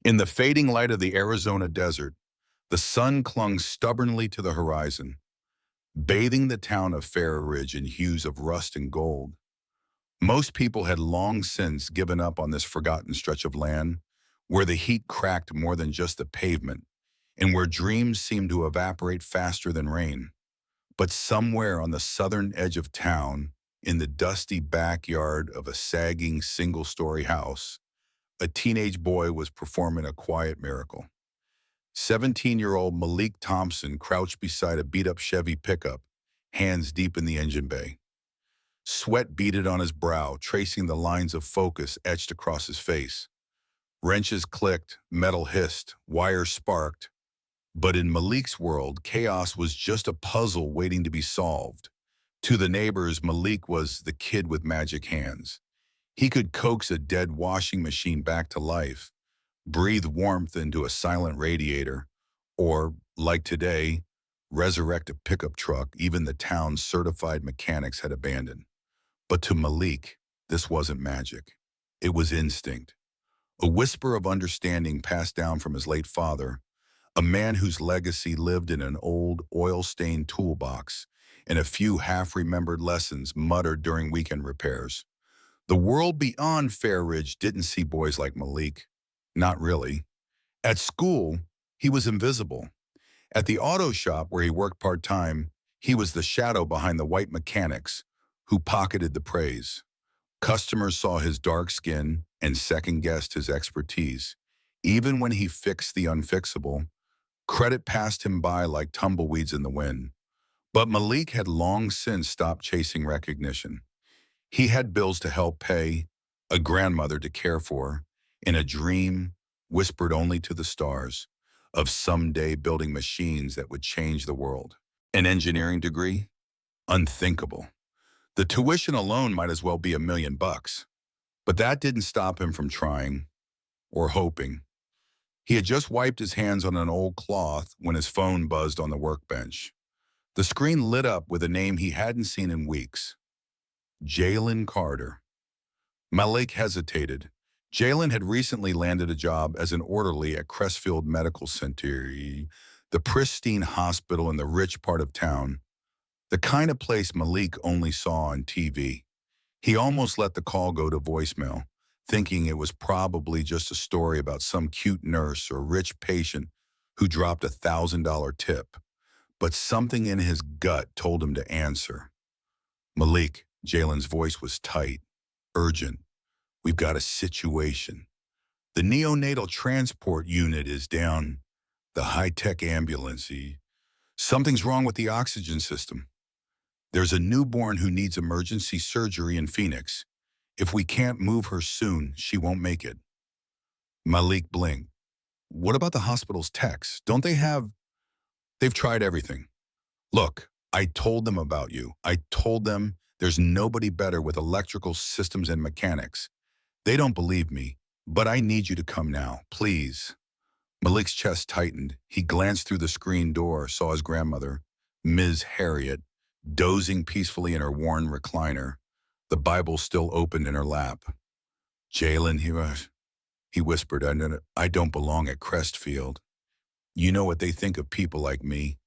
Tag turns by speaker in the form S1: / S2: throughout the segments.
S1: In the fading light of the Arizona desert, the sun clung stubbornly to the horizon, bathing the town of Fair Ridge in hues of rust and gold. Most people had long since given up on this forgotten stretch of land, where the heat cracked more than just the pavement, and where dreams seemed to evaporate faster than rain. But somewhere on the southern edge of town, in the dusty backyard of a sagging single-story house, a teenage boy was performing a quiet miracle. 17-year-old Malik Thompson crouched beside a beat-up Chevy pickup, hands deep in the engine bay. Sweat beaded on his brow, tracing the lines of focus etched across his face. Wrenches clicked, metal hissed, wires sparked. But in Malik's world, chaos was just a puzzle waiting to be solved. To the neighbors, Malik was the kid with magic hands. He could coax a dead washing machine back to life, breathe warmth into a silent radiator, or, like today, resurrect a pickup truck even the town's certified mechanics had abandoned. But to Malik, this wasn't magic. It was instinct. A whisper of understanding passed down from his late father, a man whose legacy lived in an old, oil-stained toolbox and a few half-remembered lessons muttered during weekend repairs. The world beyond Fair Ridge didn't see boys like Malik. Not really. At school, he was invisible. At the auto shop where he worked part-time, he was the shadow behind the white mechanics who pocketed the praise. Customers saw his dark skin and second-guessed his expertise. Even when he fixed the unfixable, credit passed him by like tumbleweeds in the wind. But Malik had long since stopped chasing recognition. He had bills to help pay, a grandmother to care for, and a dream, whispered only to the stars, of someday building machines that would change the world. An engineering degree? Unthinkable. The tuition alone might as well be $1,000,000. But that didn't stop him from trying, or hoping. He had just wiped his hands on an old cloth when his phone buzzed on the workbench. The screen lit up with a name he hadn't seen in weeks. Jalen Carter. Malik hesitated. Jalen had recently landed a job as an orderly at Crestfield Medical Center, the pristine hospital in the rich part of town, the kind of place Malik only saw on TV. He almost let the call go to voicemail, thinking it was probably just a story about some cute nurse or rich patient who dropped a $1,000 tip. But something in his gut told him to answer. Malik, Jalen's voice was tight, urgent. We've got a situation. The neonatal transport unit is down. The high-tech ambulance. Something's wrong with the oxygen system. There's a newborn who needs emergency surgery in Phoenix. If we can't move her soon, she won't make it. Malik blinked. What about the hospital's techs? Don't they have... They've tried everything. Look, I told them about you. I told them there's nobody better with electrical systems and mechanics. They don't believe me, but I need you to come now, please. Malik's chest tightened. He glanced through the screen door, saw his grandmother, Ms. Harriet, dozing peacefully in her worn recliner, the Bible still open in her lap. Jalen, he whispered, I don't belong at Crestfield. You know what they think of people like me.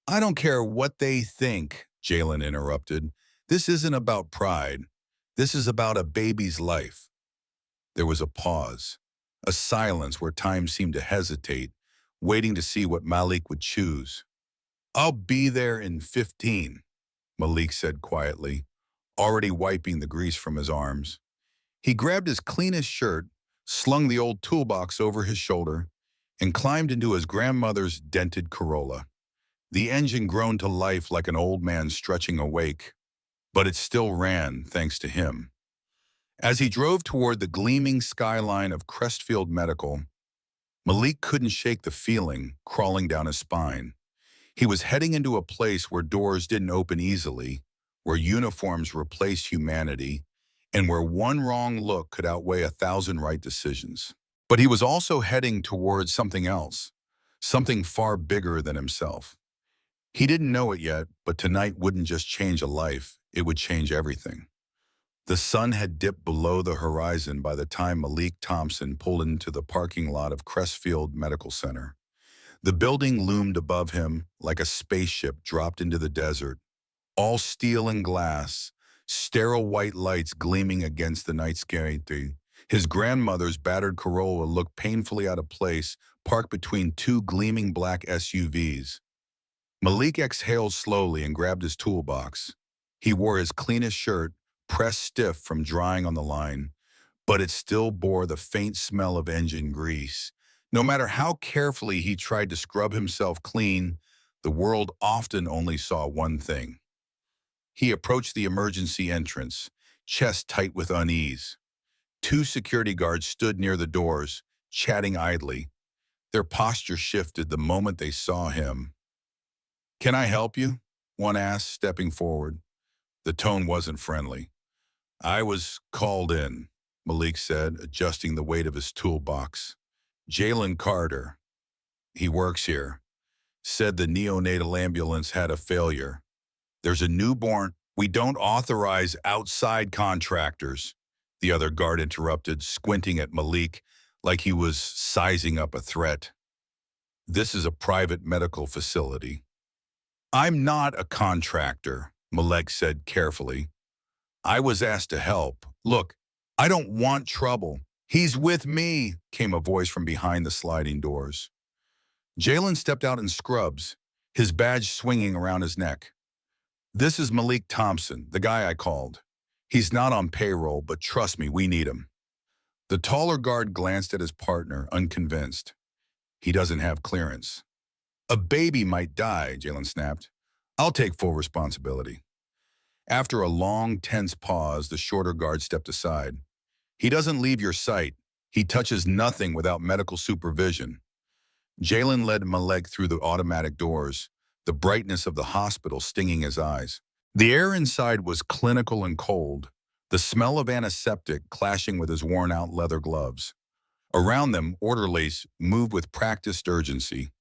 S1: I don't care what they think, Jalen interrupted. This isn't about pride. This is about a baby's life. There was a pause, a silence where time seemed to hesitate, waiting to see what Malik would choose. I'll be there in 15, Malik said quietly, already wiping the grease from his arms. He grabbed his cleanest shirt, slung the old toolbox over his shoulder, and climbed into his grandmother's dented Corolla. The engine groaned to life like an old man stretching awake, but it still ran thanks to him. As he drove toward the gleaming skyline of Crestfield Medical, Malik couldn't shake the feeling crawling down his spine. He was heading into a place where doors didn't open easily, where uniforms replaced humanity, and where one wrong look could outweigh 1,000 right decisions. But he was also heading towards something else, something far bigger than himself. He didn't know it yet, but tonight wouldn't just change a life, it would change everything. The sun had dipped below the horizon by the time Malik Thompson pulled into the parking lot of Crestfield Medical Center. The building loomed above him like a spaceship dropped into the desert, all steel and glass, sterile white lights gleaming against the night sky. His grandmother's battered Corolla looked painfully out of place, parked between two gleaming black SUVs. Malik exhaled slowly and grabbed his toolbox. He wore his cleanest shirt, pressed stiff from drying on the line, but it still bore the faint smell of engine grease. No matter how carefully he tried to scrub himself clean, the world often only saw one thing. He approached the emergency entrance, chest tight with unease. Two security guards stood near the doors, chatting idly. Their posture shifted the moment they saw him. "Can I help you?" one asked, stepping forward. The tone wasn't friendly. "I was called in," Malik said, adjusting the weight of his toolbox. "Jalen Carter, he works here, said the neonatal ambulance had a failure. There's a newborn. We don't authorize outside contractors," the other guard interrupted, squinting at Malik like he was sizing up a threat. "This is a private medical facility." "I'm not a contractor," Malik said carefully. "I was asked to help. Look, I don't want trouble." "He's with me," came a voice from behind the sliding doors. Jalen stepped out in scrubs, his badge swinging around his neck. "This is Malik Thompson, the guy I called. He's not on payroll, but trust me, we need him." The taller guard glanced at his partner, unconvinced. "He doesn't have clearance." "A baby might die," Jalen snapped. "I'll take full responsibility." After a long, tense pause, the shorter guard stepped aside. "He doesn't leave your sight. He touches nothing without medical supervision." Jalen led Malik through the automatic doors, the brightness of the hospital stinging his eyes. The air inside was clinical and cold, the smell of antiseptic clashing with his worn-out leather gloves. Around them, orderlies moved with practiced urgency.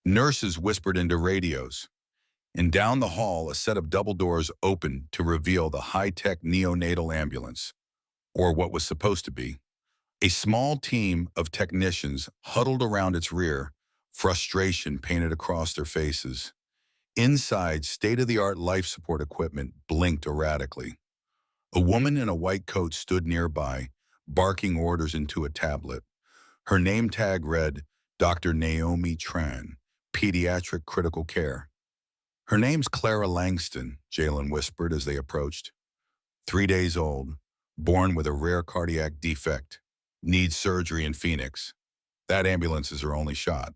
S1: Nurses whispered into radios. And down the hall, a set of double doors opened to reveal the high-tech neonatal ambulance, or what was supposed to be. A small team of technicians huddled around its rear, frustration painted across their faces. Inside, state-of-the-art life support equipment blinked erratically. A woman in a white coat stood nearby, barking orders into a tablet. Her name tag read, "Dr. Naomi Tran, Pediatric Critical Care." "Her name's Clara Langston," Jalen whispered as they approached. 3 days old, born with a rare cardiac defect, needs surgery in Phoenix. That ambulance is her only shot.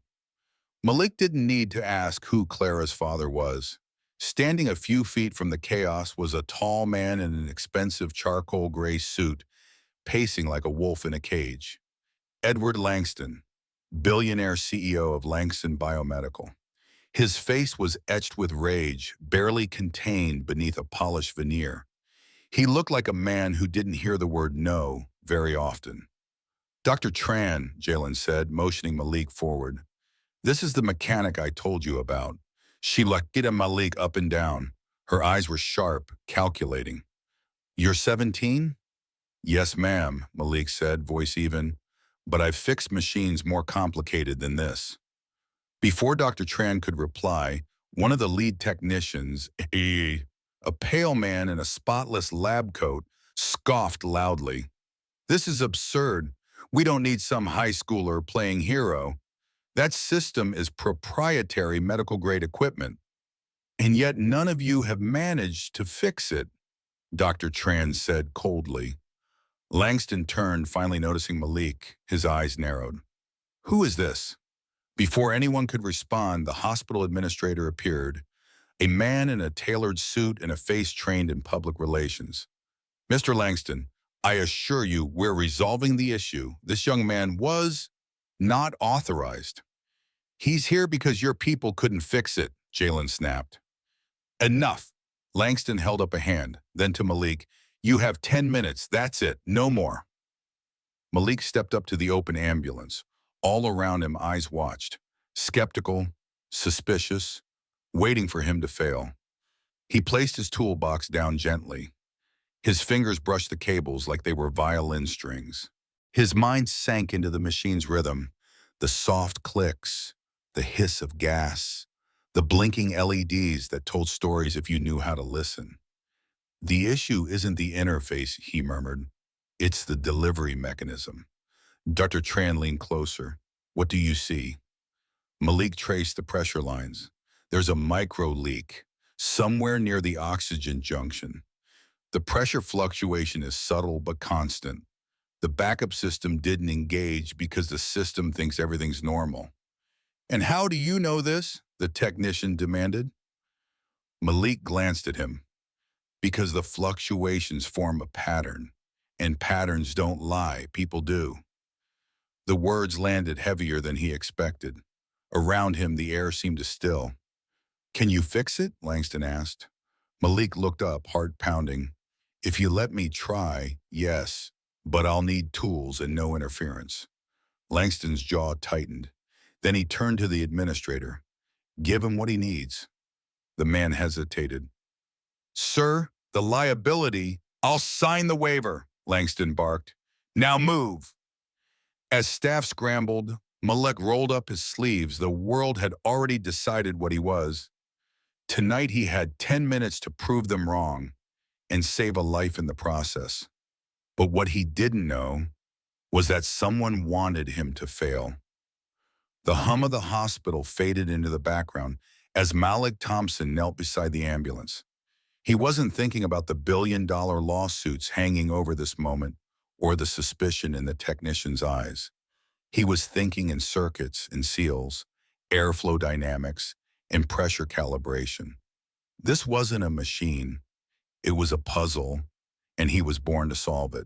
S1: Malik didn't need to ask who Clara's father was. Standing a few feet from the chaos was a tall man in an expensive charcoal gray suit, pacing like a wolf in a cage. Edward Langston, billionaire CEO of Langston Biomedical. His face was etched with rage, barely contained beneath a polished veneer. He looked like a man who didn't hear the word no very often. "Dr. Tran," Jalen said, motioning Malik forward. "This is the mechanic I told you about." She looked at Malik up and down. Her eyes were sharp, calculating. "You're 17? "Yes, ma'am," Malik said, voice even. "But I've fixed machines more complicated than this." Before Dr. Tran could reply, one of the lead technicians, a pale man in a spotless lab coat, scoffed loudly. "This is absurd. We don't need some high schooler playing hero. That system is proprietary medical-grade equipment. And yet none of you have managed to fix it," Dr. Tran said coldly. Langston turned, finally noticing Malik. His eyes narrowed. "Who is this?" Before anyone could respond, the hospital administrator appeared, a man in a tailored suit and a face trained in public relations. "Mr. Langston, I assure you we're resolving the issue. This young man was not authorized." "He's here because your people couldn't fix it," Jalen snapped. "Enough." Langston held up a hand, then to Malik. "You have 10 minutes, that's it, no more." Malik stepped up to the open ambulance. All around him, eyes watched, skeptical, suspicious, waiting for him to fail. He placed his toolbox down gently. His fingers brushed the cables like they were violin strings. His mind sank into the machine's rhythm, the soft clicks, the hiss of gas, the blinking LEDs that told stories if you knew how to listen. The issue isn't the interface, he murmured. It's the delivery mechanism. Dr. Tran leaned closer. What do you see? Malik traced the pressure lines. There's a micro leak, somewhere near the oxygen junction. The pressure fluctuation is subtle but constant. The backup system didn't engage because the system thinks everything's normal. And how do you know this? The technician demanded. Malik glanced at him. Because the fluctuations form a pattern, and patterns don't lie, people do. The words landed heavier than he expected. Around him, the air seemed to still. Can you fix it? Langston asked. Malik looked up, heart pounding. If you let me try, yes, but I'll need tools and no interference. Langston's jaw tightened. Then he turned to the administrator. Give him what he needs. The man hesitated. Sir, the liability, I'll sign the waiver, Langston barked. Now move. As staff scrambled, Malik rolled up his sleeves. The world had already decided what he was. Tonight he had 10 minutes to prove them wrong and save a life in the process. But what he didn't know was that someone wanted him to fail. The hum of the hospital faded into the background as Malik Thompson knelt beside the ambulance. He wasn't thinking about the billion-dollar lawsuits hanging over this moment or the suspicion in the technician's eyes. He was thinking in circuits and seals, airflow dynamics, and pressure calibration. This wasn't a machine. It was a puzzle, and he was born to solve it.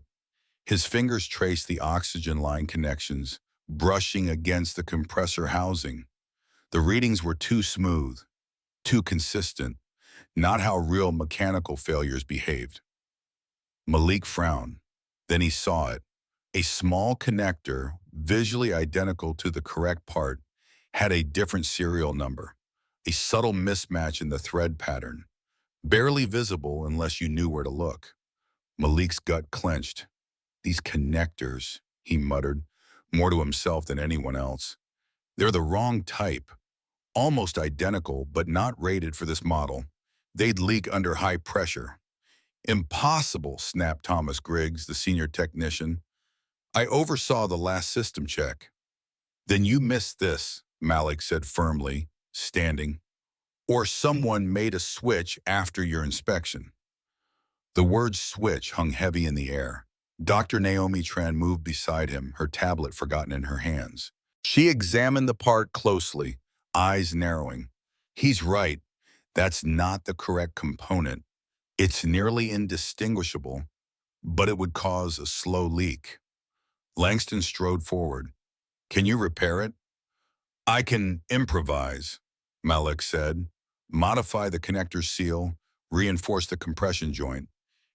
S1: His fingers traced the oxygen line connections, brushing against the compressor housing. The readings were too smooth, too consistent, not how real mechanical failures behaved. Malik frowned. Then he saw it. A small connector, visually identical to the correct part, had a different serial number, a subtle mismatch in the thread pattern, barely visible unless you knew where to look. Malik's gut clenched. These connectors, he muttered, more to himself than anyone else. They're the wrong type, almost identical, but not rated for this model. They'd leak under high pressure. Impossible, snapped Thomas Griggs, the senior technician. I oversaw the last system check. Then you missed this, Malik said firmly, standing. Or someone made a switch after your inspection. The word switch hung heavy in the air. Dr. Naomi Tran moved beside him, her tablet forgotten in her hands. She examined the part closely, eyes narrowing. He's right. That's not the correct component. It's nearly indistinguishable, but it would cause a slow leak. Langston strode forward. Can you repair it? I can improvise, Malik said. Modify the connector seal, reinforce the compression joint.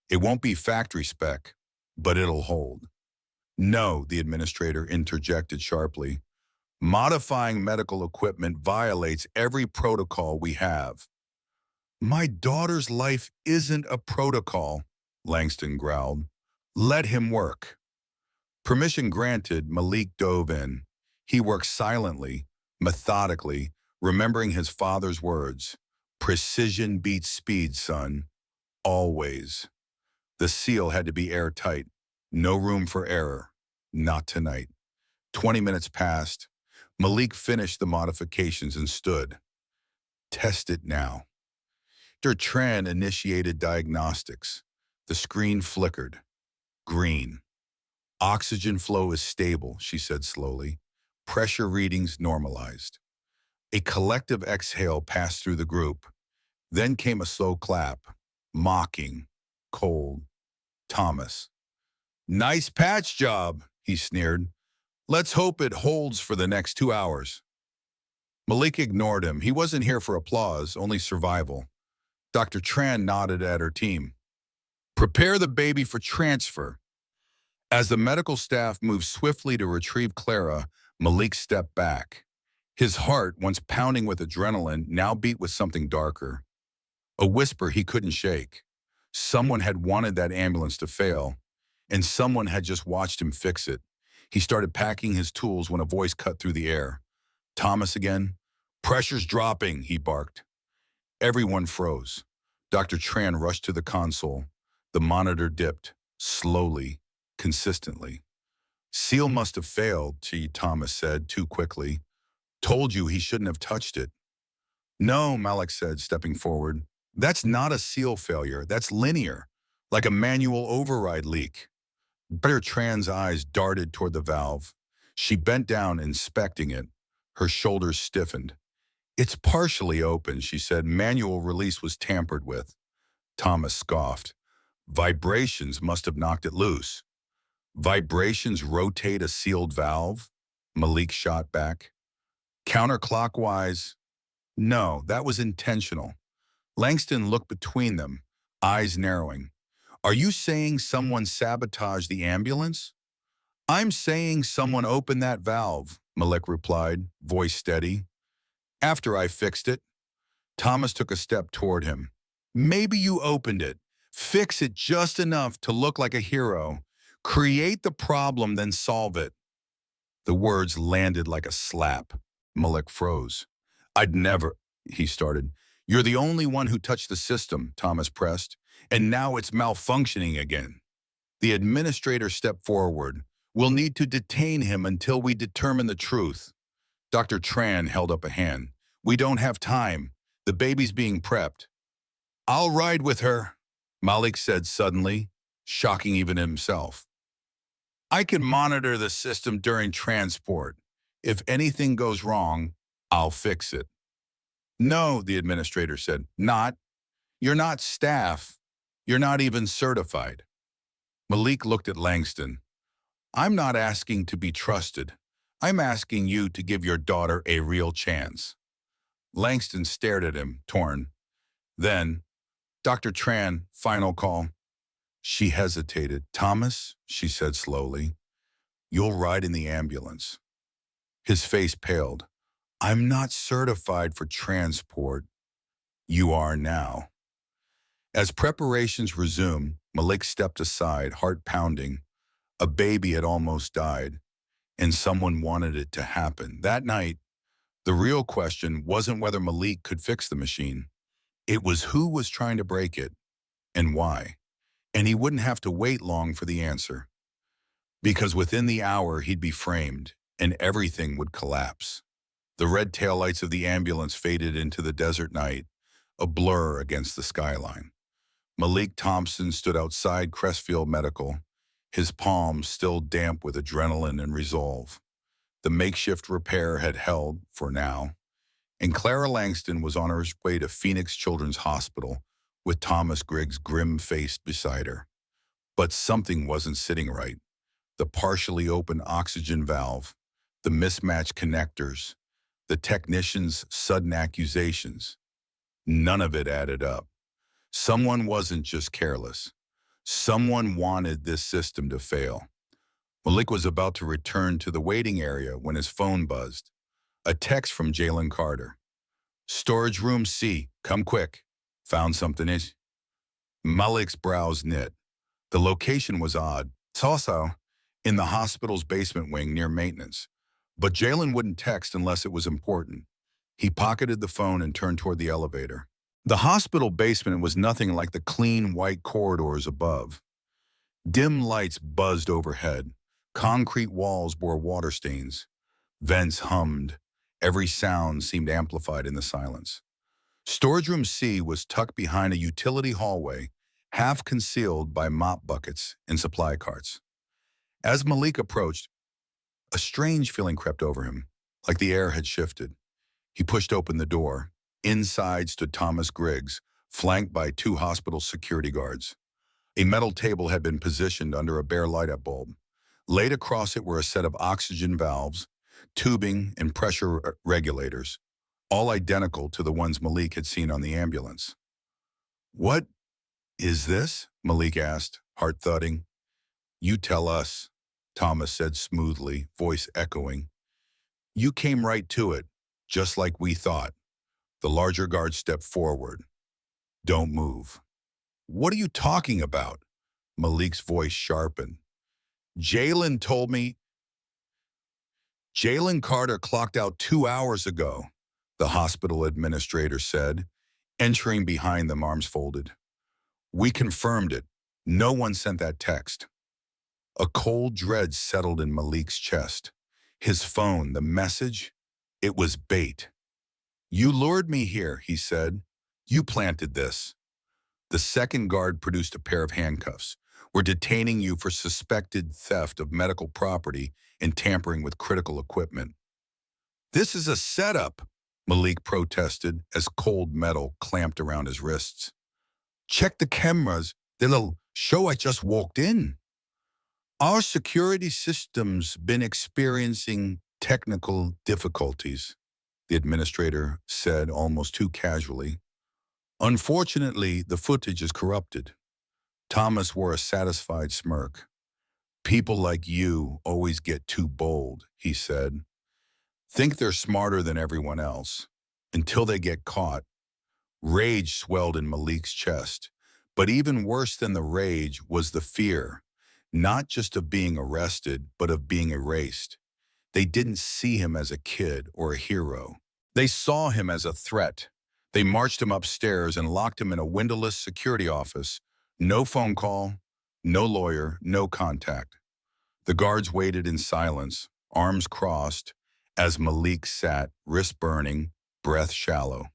S1: It won't be factory spec, but it'll hold. No, the administrator interjected sharply. Modifying medical equipment violates every protocol we have. My daughter's life isn't a protocol, Langston growled. Let him work. Permission granted, Malik dove in. He worked silently, methodically, remembering his father's words. Precision beats speed, son. Always. The seal had to be airtight. No room for error. Not tonight. 20 minutes passed. Malik finished the modifications and stood. Test it now. Dr. Tran initiated diagnostics. The screen flickered. Green. Oxygen flow is stable, she said slowly. Pressure readings normalized. A collective exhale passed through the group. Then came a slow clap. Mocking. Cold. Thomas. Nice patch job, he sneered. Let's hope it holds for the next 2 hours. Malik ignored him. He wasn't here for applause, only survival. Dr. Tran nodded at her team. Prepare the baby for transfer. As the medical staff moved swiftly to retrieve Clara, Malik stepped back. His heart, once pounding with adrenaline, now beat with something darker. A whisper he couldn't shake. Someone had wanted that ambulance to fail, and someone had just watched him fix it. He started packing his tools when a voice cut through the air. Thomas again? Pressure's dropping, he barked. Everyone froze. Dr. Tran rushed to the console. The monitor dipped, slowly, consistently. Seal must have failed, Thomas said too quickly. Told you he shouldn't have touched it. No, Malik said, stepping forward. That's not a seal failure. That's linear, like a manual override leak. Dr. Tran's eyes darted toward the valve. She bent down, inspecting it. Her shoulders stiffened. It's partially open, she said. Manual release was tampered with. Thomas scoffed. Vibrations must have knocked it loose. Vibrations rotate a sealed valve? Malik shot back. Counterclockwise? No, that was intentional. Langston looked between them, eyes narrowing. Are you saying someone sabotaged the ambulance? I'm saying someone opened that valve, Malik replied, voice steady. After I fixed it. Thomas took a step toward him. Maybe you opened it. Fix it just enough to look like a hero. Create the problem, then solve it. The words landed like a slap. Malik froze. I'd never, he started. You're the only one who touched the system, Thomas pressed, and now it's malfunctioning again. The administrator stepped forward. We'll need to detain him until we determine the truth. Dr. Tran held up a hand. We don't have time. The baby's being prepped. I'll ride with her, Malik said suddenly, shocking even himself. I can monitor the system during transport. If anything goes wrong, I'll fix it. No, the administrator said, not. You're not staff. You're not even certified. Malik looked at Langston. I'm not asking to be trusted. I'm asking you to give your daughter a real chance. Langston stared at him, torn. Then, Dr. Tran, final call. She hesitated. Thomas, she said slowly, you'll ride in the ambulance. His face paled. I'm not certified for transport. You are now. As preparations resumed, Malik stepped aside, heart pounding. A baby had almost died, and someone wanted it to happen. That night, the real question wasn't whether Malik could fix the machine. It was who was trying to break it, and why. And he wouldn't have to wait long for the answer. Because within the hour, he'd be framed, and everything would collapse. The red taillights of the ambulance faded into the desert night, a blur against the skyline. Malik Thompson stood outside Crestfield Medical, his palms still damp with adrenaline and resolve. The makeshift repair had held, for now, and Clara Langston was on her way to Phoenix Children's Hospital with Thomas Griggs grim-faced beside her. But something wasn't sitting right. The partially open oxygen valve, the mismatched connectors, the technician's sudden accusations. None of it added up. Someone wasn't just careless. Someone wanted this system to fail. Malik was about to return to the waiting area when his phone buzzed. A text from Jalen Carter. Storage room C, come quick. Found something is. Malik's brows knit. The location was odd. It's also in the hospital's basement wing near maintenance. But Jalen wouldn't text unless it was important. He pocketed the phone and turned toward the elevator. The hospital basement was nothing like the clean white corridors above. Dim lights buzzed overhead. Concrete walls bore water stains. Vents hummed. Every sound seemed amplified in the silence. Storage room C was tucked behind a utility hallway, half concealed by mop buckets and supply carts. As Malik approached, a strange feeling crept over him, like the air had shifted. He pushed open the door. Inside stood Thomas Griggs, flanked by 2 hospital security guards. A metal table had been positioned under a bare light-up bulb. Laid across it were a set of oxygen valves, tubing, and pressure regulators, all identical to the ones Malik had seen on the ambulance. What is this? Malik asked, heart thudding. You tell us, Thomas said smoothly, voice echoing. You came right to it, just like we thought. The larger guard stepped forward. Don't move. What are you talking about? Malik's voice sharpened. Jalen told me Jalen Carter clocked out 2 hours ago, the hospital administrator said, entering behind them, arms folded. We confirmed it. No one sent that text. A cold dread settled in Malik's chest. His phone, the message, it was bait. You lured me here, he said. You planted this. The second guard produced a pair of handcuffs. We're detaining you for suspected theft of medical property and tampering with critical equipment. This is a setup, Malik protested as cold metal clamped around his wrists. Check the cameras. They'll show I just walked in. Our security system's been experiencing technical difficulties, the administrator said almost too casually. Unfortunately, the footage is corrupted. Thomas wore a satisfied smirk. People like you always get too bold, he said. Think they're smarter than everyone else. Until they get caught. Rage swelled in Malik's chest. But even worse than the rage was the fear, not just of being arrested, but of being erased. They didn't see him as a kid or a hero. They saw him as a threat. They marched him upstairs and locked him in a windowless security office. No phone call, no lawyer, no contact. The guards waited in silence, arms crossed, as Malik sat, wrist burning, breath shallow.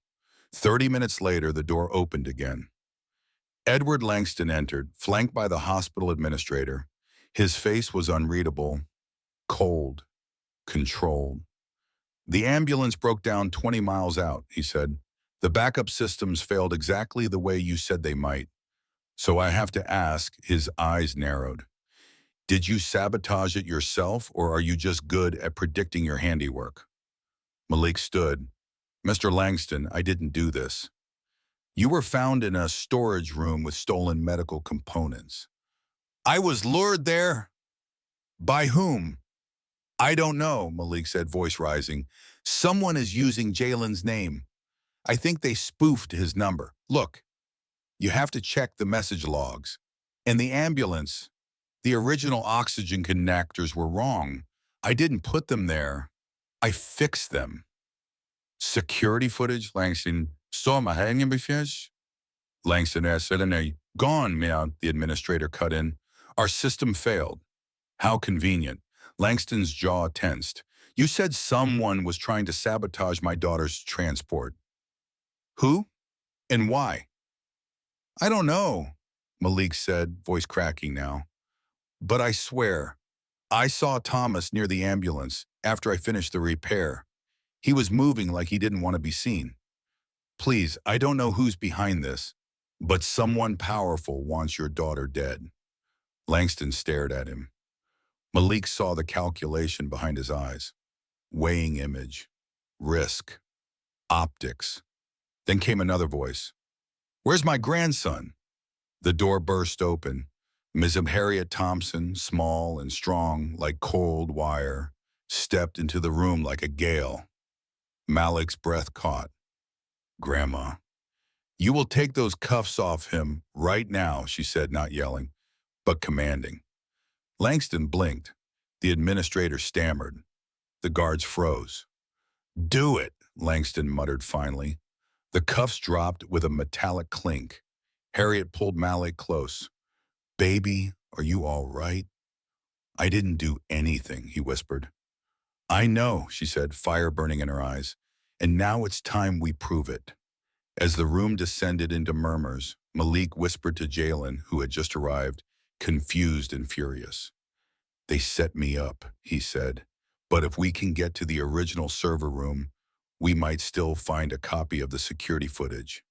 S1: 30 minutes later, the door opened again. Edward Langston entered, flanked by the hospital administrator. His face was unreadable, cold, controlled. The ambulance broke down 20 miles out, he said. The backup systems failed exactly the way you said they might. So I have to ask, his eyes narrowed. Did you sabotage it yourself, or are you just good at predicting your handiwork? Malik stood. Mr. Langston, I didn't do this. You were found in a storage room with stolen medical components. I was lured there? By whom? I don't know, Malik said, voice rising. Someone is using Jalen's name. I think they spoofed his number. Look, you have to check the message logs. And the ambulance, the original oxygen connectors were wrong. I didn't put them there. I fixed them. Security footage, Langston. Saw my hanging fish? Langston asked, gone, meow, the administrator cut in. Our system failed. How convenient. Langston's jaw tensed. You said someone was trying to sabotage my daughter's transport. Who? And why? I don't know, Malik said, voice cracking now. But I swear, I saw Thomas near the ambulance after I finished the repair. He was moving like he didn't want to be seen. Please, I don't know who's behind this, but someone powerful wants your daughter dead. Langston stared at him. Malik saw the calculation behind his eyes. Weighing image, risk, optics. Then came another voice. Where's my grandson? The door burst open. Ms. Harriet Thompson, small and strong like cold wire, stepped into the room like a gale. Malik's breath caught. Grandma. You will take those cuffs off him right now, she said, not yelling, but commanding. Langston blinked. The administrator stammered. The guards froze. Do it, Langston muttered finally. The cuffs dropped with a metallic clink. Harriet pulled Malik close. Baby, are you all right? I didn't do anything, he whispered. I know, she said, fire burning in her eyes. And now it's time we prove it. As the room descended into murmurs, Malik whispered to Jalen, who had just arrived, confused and furious. They set me up, he said. But if we can get to the original server room, we might still find a copy of the security footage.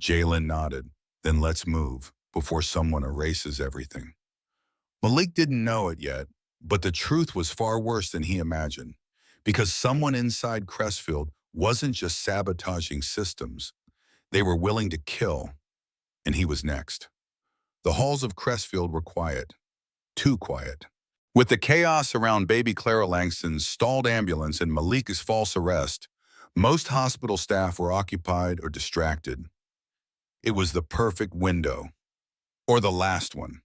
S1: Jalen nodded. Then let's move, before someone erases everything. Malik didn't know it yet, but the truth was far worse than he imagined, because someone inside Crestfield wasn't just sabotaging systems. They were willing to kill, and he was next. The halls of Crestfield were quiet, too quiet. With the chaos around baby Clara Langston's stalled ambulance and Malik's false arrest, most hospital staff were occupied or distracted. It was the perfect window. Or the last one.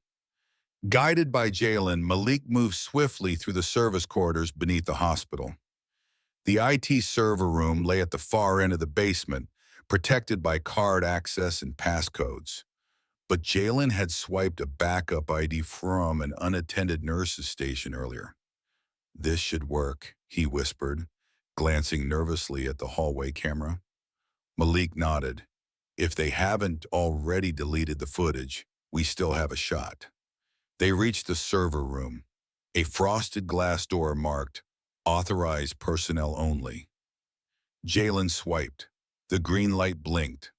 S1: Guided by Jalen, Malik moved swiftly through the service corridors beneath the hospital. The IT server room lay at the far end of the basement, protected by card access and passcodes. But Jalen had swiped a backup ID from an unattended nurse's station earlier. "This should work," he whispered, glancing nervously at the hallway camera. Malik nodded. "If they haven't already deleted the footage, we still have a shot." They reached the server room, a frosted glass door marked "Authorized Personnel Only." Jalen swiped. The green light blinked.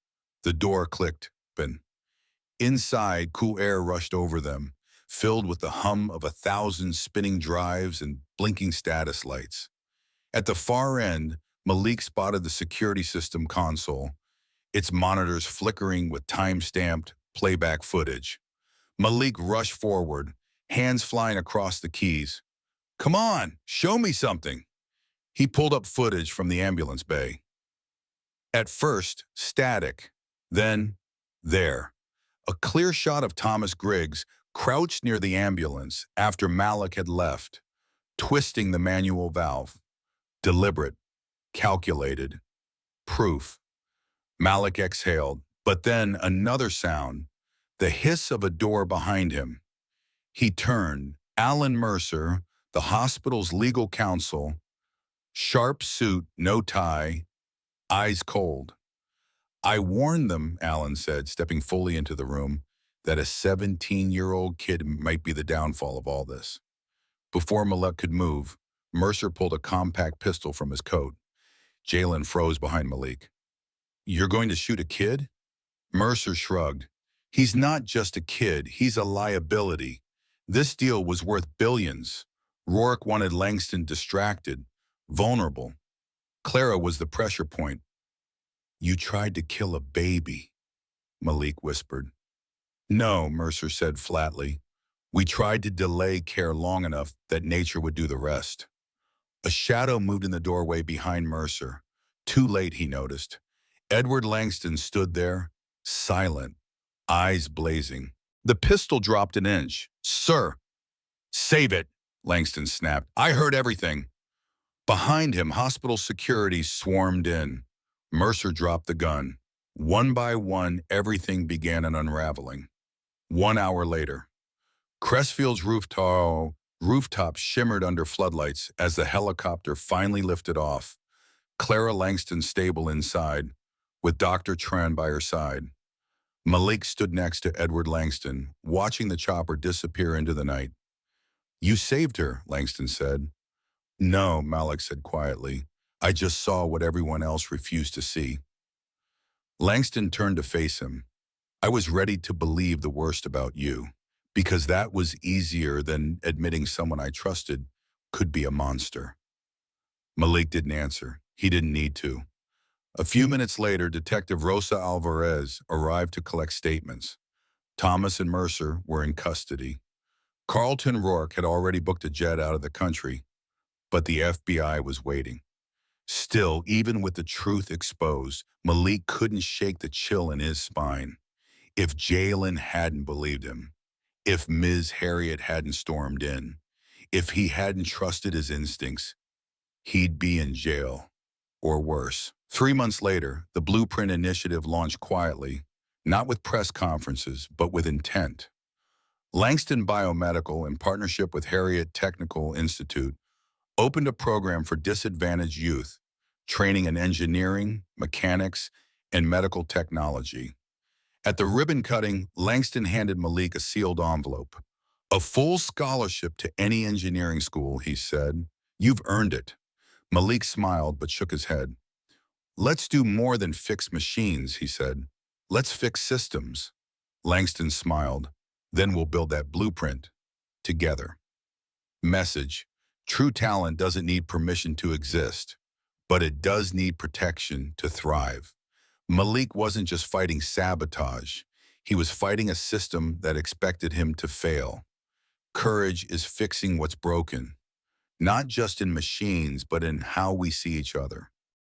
S1: The door clicked open. Inside, cool air rushed over them, filled with the hum of 1,000 spinning drives and blinking status lights. At the far end, Malik spotted the security system console, its monitors flickering with time-stamped playback footage. Malik rushed forward, hands flying across the keys. "Come on, show me something." He pulled up footage from the ambulance bay. At first, static. Then, there. A clear shot of Thomas Griggs crouched near the ambulance after Malik had left, twisting the manual valve. Deliberate, calculated. Proof. Malik exhaled, but then another sound, the hiss of a door behind him. He turned. Alan Mercer, the hospital's legal counsel, sharp suit, no tie, eyes cold. "I warned them," Alan said, stepping fully into the room, "that a 17-year-old kid might be the downfall of all this." Before Malik could move, Mercer pulled a compact pistol from his coat. Jalen froze behind Malik. "You're going to shoot a kid?" Mercer shrugged. "He's not just a kid, he's a liability. This deal was worth billions." Rourke wanted Langston distracted, vulnerable. Clara was the pressure point. "You tried to kill a baby," Malik whispered. "No," Mercer said flatly. "We tried to delay care long enough that nature would do the rest." A shadow moved in the doorway behind Mercer. Too late, he noticed. Edward Langston stood there, silent, eyes blazing. The pistol dropped an inch. "Sir!" "Save it," Langston snapped. "I heard everything." Behind him, hospital security swarmed in. Mercer dropped the gun. One by one, everything began an unraveling. 1 hour later, Crestfield's rooftop shimmered under floodlights as the helicopter finally lifted off. Clara Langston stable inside, with Dr. Tran by her side. Malik stood next to Edward Langston, watching the chopper disappear into the night. "You saved her," Langston said. "No," Malik said quietly. "I just saw what everyone else refused to see." Langston turned to face him. "I was ready to believe the worst about you, because that was easier than admitting someone I trusted could be a monster." Malik didn't answer. He didn't need to. A few minutes later, Detective Rosa Alvarez arrived to collect statements. Thomas and Mercer were in custody. Carlton Rourke had already booked a jet out of the country, but the FBI was waiting. Still, even with the truth exposed, Malik couldn't shake the chill in his spine. If Jalen hadn't believed him, if Ms. Harriet hadn't stormed in, if he hadn't trusted his instincts, he'd be in jail, or worse. 3 months later, the Blueprint Initiative launched quietly, not with press conferences, but with intent. Langston Biomedical, in partnership with Harriet Technical Institute, opened a program for disadvantaged youth, training in engineering, mechanics, and medical technology. At the ribbon cutting, Langston handed Malik a sealed envelope. "A full scholarship to any engineering school," he said. "You've earned it." Malik smiled but shook his head. "Let's do more than fix machines," he said. "Let's fix systems." Langston smiled. "Then we'll build that blueprint together." Message: true talent doesn't need permission to exist, but it does need protection to thrive. Malik wasn't just fighting sabotage. He was fighting a system that expected him to fail. Courage is fixing what's broken, not just in machines, but in how we see each other.